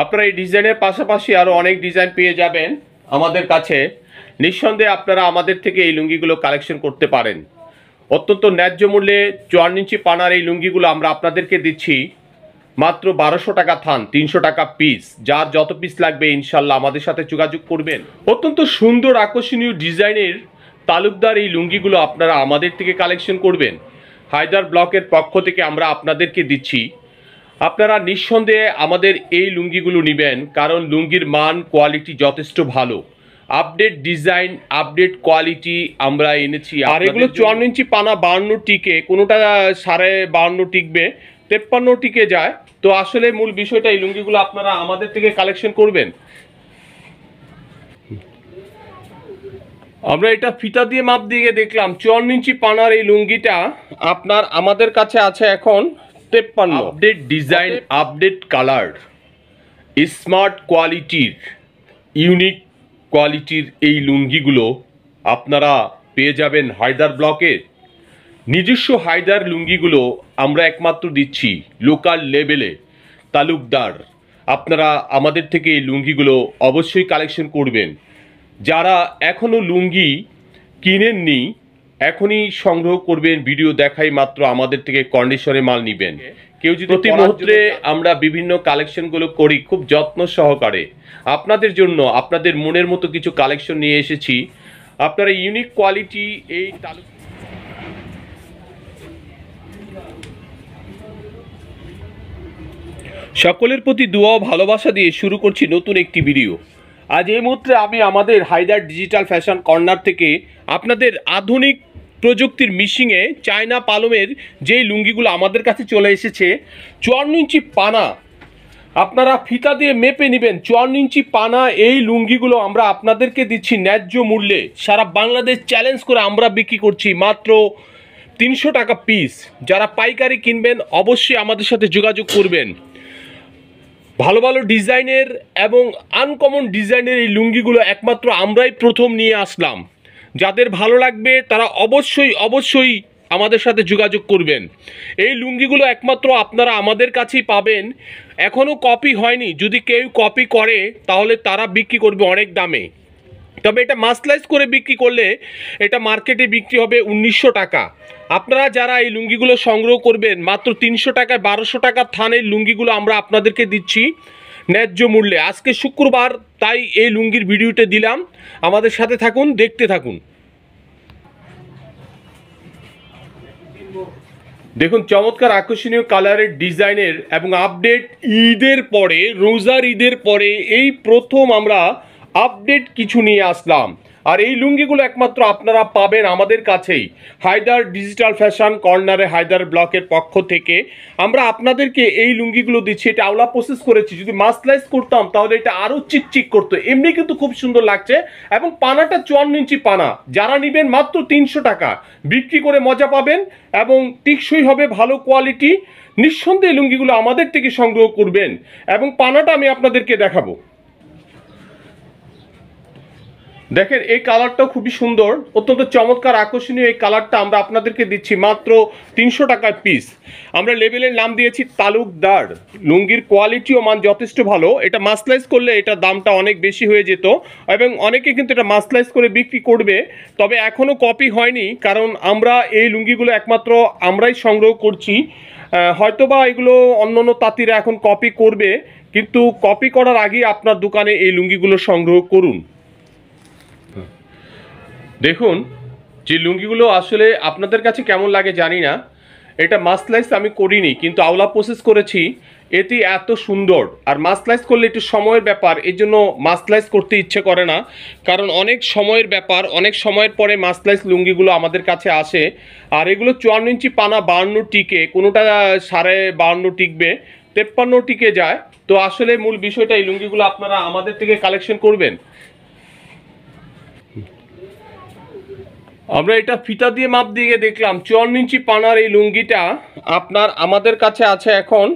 আপনারা এই ডিজাইনের পাশাপাশি আরও অনেক ডিজাইন পেয়ে যাবেন আমাদের কাছে। নিঃসন্দেহে আপনারা আমাদের থেকে এই লুঙ্গিগুলো কালেকশন করতে পারেন। অত্যন্ত ন্যায্য মূল্যে 54 ইঞ্চি পানার এই লুঙ্গিগুলো আমরা আপনাদেরকে দিচ্ছি মাত্র 1200 টাকা থান, 300 টাকা পিস। যার যত পিস লাগবে ইনশাল্লাহ আমাদের সাথে যোগাযোগ করবেন। অত্যন্ত সুন্দর আকর্ষণীয় ডিজাইনের তালুকদার এই লুঙ্গিগুলো আপনারা আমাদের থেকে কালেকশন করবেন। হায়দার ব্লকের পক্ষ থেকে আমরা আপনাদেরকে দিচ্ছি। আপনারা নিঃসন্দেহে আমাদের এই লুঙ্গিগুলো নেবেন, কারণ লুঙ্গির মান কোয়ালিটি যথেষ্ট ভালো। আপডেট ডিজাইন, আপডেট কোয়ালিটি আমরা এনেছি। আর এগুলো 54 ইঞ্চি পানা, 52 টিকে, কোনোটা 52.5 টিকবে, 53 টিকে যায়। তো আসলে মূল বিষয়টা এই লুঙ্গিগুলো আপনারা আমাদের থেকে কালেকশন করবেন। আমরা এটা ফিতা দিয়ে মাপ দিয়ে দেখলাম 54 ইঞ্চি পানার এই লুঙ্গিটা আপনার আমাদের কাছে আছে এখন 53। Update design, update colour, smart কোয়ালিটির, ইউনিক কোয়ালিটির এই লুঙ্গিগুলো আপনারা পেয়ে যাবেন হায়দার ব্লকের। নিজস্ব হায়দার লুঙ্গিগুলো আমরা একমাত্র দিচ্ছি লোকাল লেভেলে তালুকদার। আপনারা আমাদের থেকে এই লুঙ্গিগুলো অবশ্যই কালেকশন করবেন। যারা এখনও লুঙ্গি কিনেননি এখনই সংগ্রহ করবেন। ভিডিও দেখাই মাত্র আমাদের থেকে কন্ডিশনে মাল নেবেন। কেউ যদি প্রতি মুহূর্তে আমরা বিভিন্ন কালেকশনগুলো করি খুব যত্ন সহকারে আপনাদের জন্য, আপনাদের মনের মতো কিছু কালেকশন নিয়ে এসেছি। আপনারা ইউনিক কোয়ালিটি এই সকলের প্রতি দোয়া ও ভালোবাসা দিয়ে শুরু করছি নতুন একটি ভিডিও। আজ এই মুহূর্তে আমি আমাদের হায়দার ডিজিটাল ফ্যাশন কর্নার থেকে আপনাদের আধুনিক প্রযুক্তির মিশিংয়ে চায়না পালমের যেই লুঙ্গিগুলো আমাদের কাছে চলে এসেছে 54 ইঞ্চি পানা, আপনারা ফিতা দিয়ে মেপে নেবেন। 54 ইঞ্চি পানা এই লুঙ্গিগুলো আমরা আপনাদেরকে দিচ্ছি ন্যায্য মূল্যে। সারা বাংলাদেশ চ্যালেঞ্জ করে আমরা বিক্রি করছি মাত্র 300 টাকা পিস। যারা পাইকারি কিনবেন অবশ্যই আমাদের সাথে যোগাযোগ করবেন। ভালো ভালো ডিজাইনের এবং আনকমন ডিজাইনের এই লুঙ্গিগুলো একমাত্র আমরাই প্রথম নিয়ে আসলাম। যাদের ভালো লাগবে তারা অবশ্যই অবশ্যই আমাদের সাথে যোগাযোগ করবেন। এই লুঙ্গিগুলো একমাত্র আপনারা আমাদের কাছেই পাবেন। এখনও কপি হয়নি, যদি কেউ কপি করে তাহলে তারা বিক্রি করবে অনেক দামে। তবে এটা মাসলাইজ করে বিক্রি করলে এটা মার্কেটে বিক্রি হবে 1900 টাকা। আপনারা যারা এই লুঙ্গিগুলো সংগ্রহ করবেন মাত্র 300 টাকায় 1200 টাকা থানের লুঙ্গিগুলো আমরা আপনাদেরকে দিচ্ছি ন্যায্য মূল্যে। আজকে শুক্রবার, তাই এই লুঙ্গির ভিডিওটা দিলাম। আমাদের সাথে থাকুন, দেখতে থাকুন। দেখুন চমৎকার আকর্ষণীয় কালারের ডিজাইনের এবং আপডেট ঈদের পরে, রোজার ঈদের পরে এই প্রথম আমরা আপডেট কিছু নিয়ে আসলাম। আর এই লুঙ্গিগুলো একমাত্র আপনারা পাবেন আমাদের কাছেই হায়দার ডিজিটাল ফ্যাশন কর্নারে হায়দার ব্লকের পক্ষ থেকে। আমরা আপনাদেরকে এই লুঙ্গিগুলো দিচ্ছি। এটা আওলা প্রসেস করেছি। যদি মাসলাইজ করতাম তাহলে এটা আরও চিকচিক করতো। এমনি কিন্তু খুব সুন্দর লাগছে এবং পানাটা 54 ইঞ্চি পানা। যারা নেবেন মাত্র 300 টাকা, বিক্রি করে মজা পাবেন এবং টিকসই হবে, ভালো কোয়ালিটি। নিঃসন্দেহে লুঙ্গিগুলো আমাদের থেকে সংগ্রহ করবেন এবং পানাটা আমি আপনাদেরকে দেখাবো। দেখেন এই কালারটাও খুবই সুন্দর, অত্যন্ত চমৎকার আকর্ষণীয় এই কালারটা আমরা আপনাদেরকে দিচ্ছি মাত্র 300 টাকায় পিস। আমরা লেবেলের নাম দিয়েছি তালুকদার। লুঙ্গির কোয়ালিটি ও মান যথেষ্ট ভালো। এটা মাসলাইজ করলে এটা দামটা অনেক বেশি হয়ে যেত এবং অনেকে কিন্তু এটা মাসলাইজ করে বিক্রি করবে। তবে এখনও কপি হয়নি, কারণ আমরা এই লুঙ্গিগুলো একমাত্র আমরাই সংগ্রহ করছি। হয়তোবা এগুলো অন্যান্য তাঁতিরা এখন কপি করবে, কিন্তু কপি করার আগে আপনার দোকানে এই লুঙ্গিগুলো সংগ্রহ করুন। দেখুন যে লুঙ্গিগুলো আসলে আপনাদের কাছে কেমন লাগে জানি না। এটা মাসলাইজ আমি করিনি, কিন্তু আওলা প্রসেস করেছি। এটি এত সুন্দর। আর মাসলাইজ করলে একটু সময়ের ব্যাপার, এই জন্য মাসলাইজ করতে ইচ্ছে করে না, কারণ অনেক সময়ের ব্যাপার। অনেক সময়ের পরে মাসলাইজ লুঙ্গিগুলো আমাদের কাছে আসে। আর এগুলো 54 ইঞ্চি পানা, 52 টিকে, কোনোটা 52.5 টিকবে, 53 টিকে যায়। তো আসলে মূল বিষয়টা এই লুঙ্গিগুলো আপনারা আমাদের থেকে কালেকশন করবেন। আমরা এটা ফিতা দিয়ে মাপ দিয়ে দেখলাম 54 ইঞ্চি পানার এই লুঙ্গিটা আপনার আমাদের কাছে আছে এখন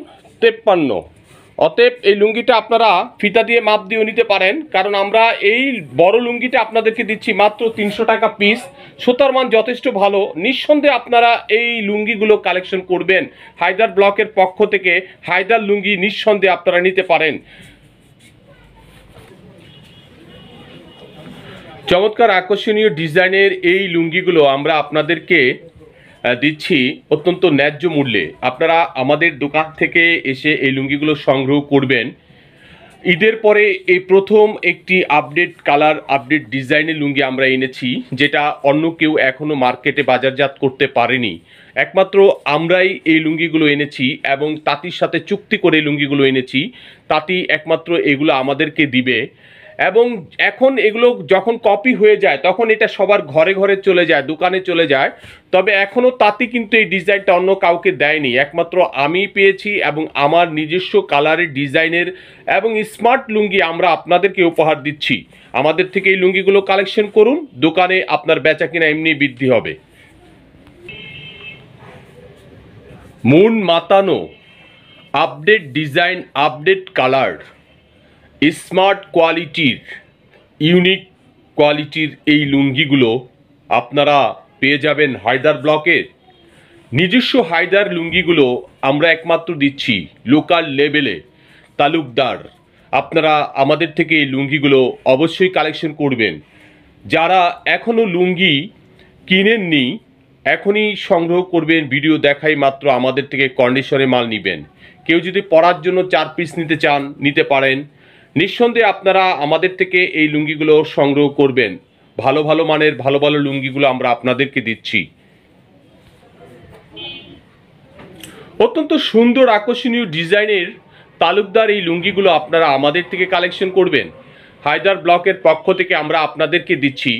53। অতএব এই লুঙ্গিটা আপনারা ফিতা দিয়ে মাপ দিয়েও নিতে পারেন, কারণ আমরা এই বড় লুঙ্গিটা আপনাদেরকে দিচ্ছি মাত্র 300 টাকা পিস। সুতার মান যথেষ্ট ভালো। নিঃসন্দেহে আপনারা এই লুঙ্গিগুলো কালেকশন করবেন। হায়দার ব্লকের পক্ষ থেকে হায়দার লুঙ্গি নিঃসন্দেহে আপনারা নিতে পারেন। চমৎকার আকর্ষণীয় ডিজাইনের এই লুঙ্গিগুলো আমরা আপনাদেরকে দিচ্ছি অত্যন্ত ন্যায্য মূল্যে। আপনারা আমাদের দোকান থেকে এসে এই লুঙ্গিগুলো সংগ্রহ করবেন। ঈদের পরে এই প্রথম একটি আপডেট কালার আপডেট ডিজাইনের লুঙ্গি আমরা এনেছি, যেটা অন্য কেউ এখনও মার্কেটে বাজারজাত করতে পারেনি। একমাত্র আমরাই এই লুঙ্গিগুলো এনেছি এবং তাঁতির সাথে চুক্তি করে লুঙ্গিগুলো এনেছি। তাঁতি একমাত্র এগুলো আমাদেরকে দিবে এবং এখন এগুলো যখন কপি হয়ে যায় তখন এটা সবার ঘরে ঘরে চলে যায়, দোকানে চলে যায়। তবে এখনও তাঁতি কিন্তু এই ডিজাইনটা অন্য কাউকে দেয়নি, একমাত্র আমি পেয়েছি এবং আমার নিজস্ব কালারের ডিজাইনের এবং স্মার্ট লুঙ্গি আমরা আপনাদেরকে উপহার দিচ্ছি। আমাদের থেকে এই লুঙ্গিগুলো কালেকশন করুন, দোকানে আপনার বেচা কিনা এমনি বৃদ্ধি হবে। মন মাতানো update design update colour smart কোয়ালিটির ইউনিক কোয়ালিটির এই লুঙ্গিগুলো আপনারা পেয়ে যাবেন হায়দার ব্লকের নিজস্ব হায়দার লুঙ্গিগুলো আমরা একমাত্র দিচ্ছি লোকাল লেভেলে তালুকদার। আপনারা আমাদের থেকে এই লুঙ্গিগুলো অবশ্যই কালেকশন করবেন। যারা এখনও লুঙ্গি কিনেননি এখনই সংগ্রহ করবেন, ভিডিও দেখাই মাত্র আমাদের থেকে কন্ডিশনে মাল নেবেন। কেউ যদি পরার জন্য 4 পিস নিতে চান নিতে পারেন। নিঃসন্দেহে আপনারা আমাদের থেকে এই লুঙ্গিগুলো সংগ্রহ করবেন। ভালো ভালো মানের ভালো ভালো লুঙ্গিগুলো আমরা আপনাদেরকে দিচ্ছি। অত্যন্ত সুন্দর আকর্ষণীয় ডিজাইনের তালুকদার এই লুঙ্গিগুলো আপনারা আমাদের থেকে কালেকশন করবেন। হায়দার ব্লকের পক্ষ থেকে আমরা আপনাদেরকে দিচ্ছি।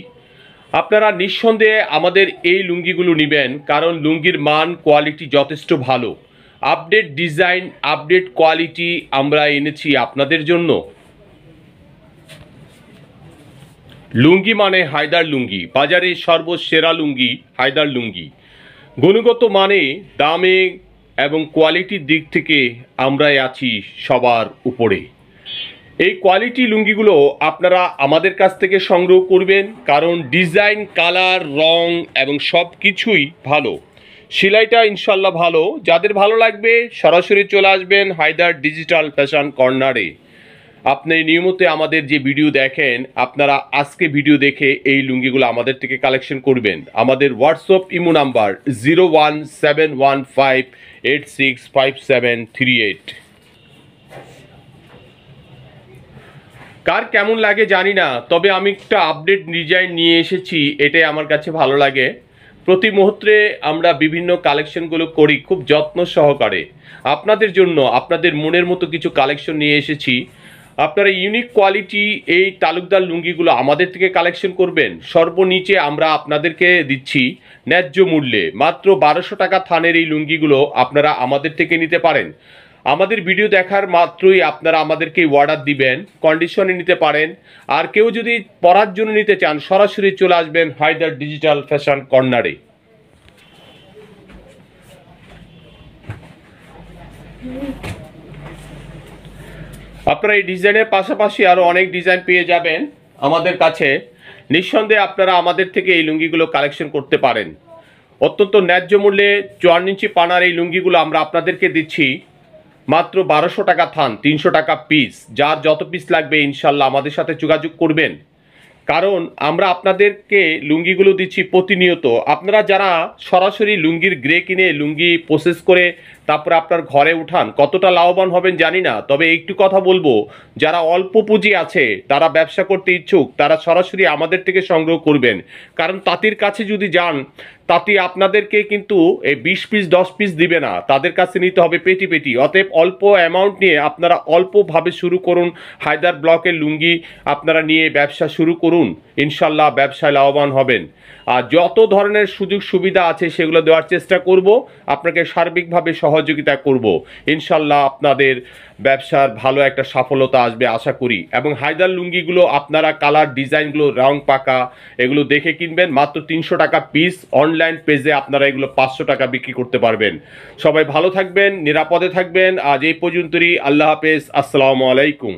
আপনারা নিঃসন্দেহে আমাদের এই লুঙ্গিগুলো নেবেন, কারণ লুঙ্গির মান কোয়ালিটি যথেষ্ট ভালো। আপডেট ডিজাইন আপডেট কোয়ালিটি আমরা এনেছি আপনাদের জন্য। লুঙ্গি মানে হায়দার লুঙ্গি, বাজারে সর্বসেরা লুঙ্গি হায়দার লুঙ্গি। গুণগত মানে দামে এবং কোয়ালিটির দিক থেকে আমরাই আছি সবার উপরে। এই কোয়ালিটি লুঙ্গিগুলো আপনারা আমাদের কাছ থেকে সংগ্রহ করবেন, কারণ ডিজাইন কালার রং এবং সব কিছুই ভালো। সেলাইটা ইনশাল্লাহ ভালো। যাদের ভালো লাগবে সরাসরি চলে আসবেন হায়দার ডিজিটাল ফ্যাশন কর্নারে। আপনি নিয়মিত আমাদের যে ভিডিও দেখেন আপনারা আজকে ভিডিও দেখে এই লুঙ্গিগুলো আমাদের থেকে কালেকশন করবেন। আমাদের হোয়াটসঅ্যাপ ইমো নাম্বার 01715865738। কার কেমন লাগে জানি না, তবে আমি একটা আপডেট ডিজাইন নিয়ে এসেছি, এটাই আমার কাছে ভালো লাগে। প্রতি মুহূর্তে আমরা বিভিন্ন কালেকশনগুলো করি খুব যত্ন সহকারে আপনাদের জন্য। আপনাদের মনের মতো কিছু কালেকশন নিয়ে এসেছি। আপনারা ইউনিক কোয়ালিটি এই তালুকদার লুঙ্গিগুলো আমাদের থেকে কালেকশন করবেন। সর্বনিচে আমরা আপনাদেরকে দিচ্ছি ন্যায্য মূল্যে মাত্র 1200 টাকা থানের এই লুঙ্গিগুলো আপনারা আমাদের থেকে নিতে পারেন। আমাদের ভিডিও দেখার মাত্রই আপনারা আমাদেরকে অর্ডার দিবেন, কন্ডিশনে নিতে পারেন। আর কেউ যদি পরার জন্য নিতে চান সরাসরি চলে আসবেন হায়দার ডিজিটাল ফ্যাশন কর্নারে। আপনারা এই ডিজাইনের পাশাপাশি আরও অনেক ডিজাইন পেয়ে যাবেন আমাদের কাছে। নিঃসন্দেহে আপনারা আমাদের থেকে এই লুঙ্গিগুলো কালেকশন করতে পারেন। অত্যন্ত ন্যায্য মূল্যে 54 ইঞ্চি পানার এই লুঙ্গিগুলো আমরা আপনাদেরকে দিচ্ছি মাত্র 1200 টাকা থান, 300 টাকা পিস। যার যত পিস লাগবে ইনশাল্লাহ আমাদের সাথে যোগাযোগ করবেন, কারণ আমরা আপনাদেরকে লুঙ্গিগুলো দিচ্ছি প্রতিনিয়ত। আপনারা যারা সরাসরি লুঙ্গির গ্রে কিনে লুঙ্গি প্রসেস করে তারপরে আপনার ঘরে উঠান কতটা লাভবান হবেন জানি না। তবে একটু কথা বলবো, যারা অল্প পুঁজি আছে তারা ব্যবসা করতে ইচ্ছুক তারা সরাসরি আমাদের থেকে সংগ্রহ করবেন। কারণ তাঁতির কাছে যদি যান তাঁতি আপনাদেরকে কিন্তু এই 20 পিস 10 পিস দিবে না, তাদের কাছে নিতে হবে পেটি পেটি। অতএব অল্প অ্যামাউন্ট নিয়ে আপনারা অল্পভাবে শুরু করুন। হায়দার ব্লকের লুঙ্গি আপনারা নিয়ে ব্যবসা শুরু করুন, ইনশাল্লাহ ব্যবসায় লাভবান হবেন। আর যত ধরনের সুযোগ সুবিধা আছে সেগুলো দেওয়ার চেষ্টা করব, আপনাকে সার্বিকভাবে সহযোগিতা সহযোগিতা করব। ইনশাল্লাহ আপনাদের ব্যবসার ভালো একটা সফলতা আসবে আশা করি। এবং হায়দার লুঙ্গিগুলো আপনারা কালার ডিজাইনগুলো রং পাকা এগুলো দেখে কিনবেন, মাত্র 300 টাকা পিস। অনলাইন পেজে আপনারা এগুলো 500 টাকা বিক্রি করতে পারবেন। সবাই ভালো থাকবেন, নিরাপদে থাকবেন। আজ এই পর্যন্তই। আল্লাহ হাফেজ, আসসালামু আলাইকুম।